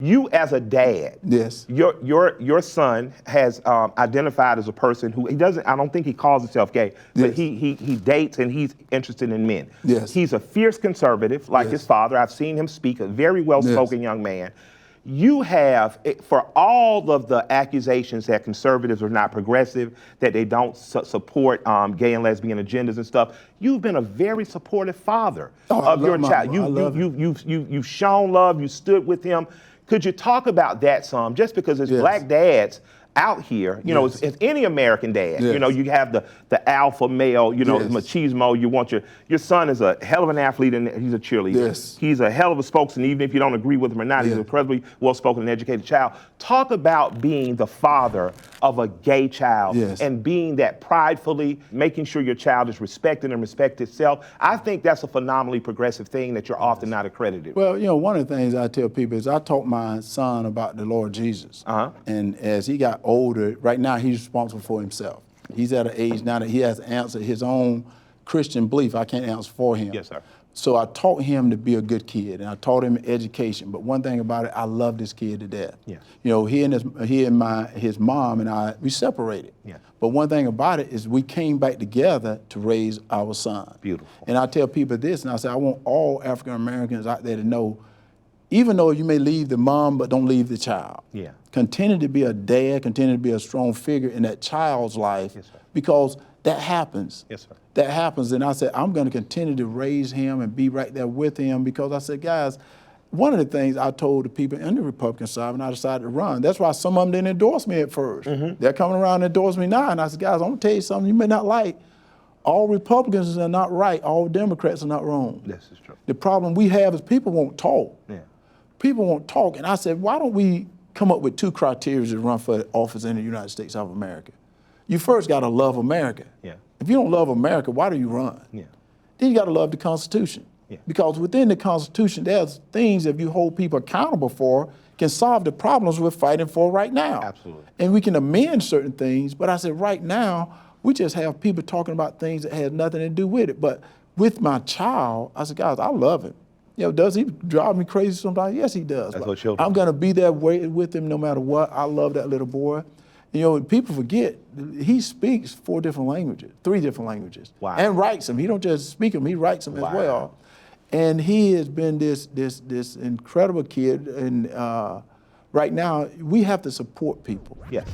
You as a dad, Yes. Your son has identified as a person who I don't think he calls himself gay, but Yes. he dates and he's interested in men. Yes. He's a fierce conservative like his father. I've seen him speak, a very well-spoken young man. You have, for all of the accusations that conservatives are not progressive, that they don't support gay and lesbian agendas and stuff, you've been a very supportive father of your child. You've shown love, you stood with him. Could you talk about that some? Just because as black dads out here, you know, as any American dad, you know, you have the alpha male, you know, machismo. You want your son is a hell of an athlete and he's a cheerleader. Yes. He's a hell of a spokesman, even if you don't agree with him or not. He's an incredibly well-spoken and educated child. Talk about being the father of a gay child and being that pridefully, making sure your child is respected and respects itself. I think that's a phenomenally progressive thing that you're often not accredited. Well, you know, one of the things I tell people is I taught my son about the Lord Jesus. And as he got older, right now he's responsible for himself. He's at an age now that he has to answer his own Christian belief. I can't answer for him. Yes, sir. So I taught him to be a good kid, and I taught him education. But one thing about it, I love this kid to death. Yeah. You know, he and his mom and I, we separated. Yeah. But one thing about it is we came back together to raise our son. Beautiful. And I tell people this, and I say I want all African Americans out there to know, even though you may leave the mom, but don't leave the child. Yeah. Continue to be a dad, continue to be a strong figure in that child's life, because that happens. Yes, sir. That happens, and I said, I'm gonna continue to raise him and be right there with him, because I said, guys, one of the things I told the people in the Republican side when I decided to run, that's why some of them didn't endorse me at first. They're coming around and endorse me now, and I said, guys, I'm gonna tell you something you may not like. All Republicans are not right, all Democrats are not wrong. This is true. The problem we have is people won't talk. Yeah. People won't talk, and I said, why don't we come up with 2 criteria to run for office in the United States of America? You first gotta love America. Yeah. If you don't love America, why do you run? Yeah. Then you gotta love the Constitution. Yeah. Because within the Constitution, there's things that if you hold people accountable for can solve the problems we're fighting for right now. Absolutely. And we can amend certain things, but I said right now, we just have people talking about things that have nothing to do with it. But with my child, I said, guys, I love him. You know, does he drive me crazy sometimes? Yes, he does. That's what children I'm gonna be there with him no matter what. I love that little boy. You know, people forget, he speaks 4 different languages, 3 different languages. Wow. And writes them. He don't just speak them, he writes them as well. And he has been this incredible kid, and right now, we have to support people. Yes.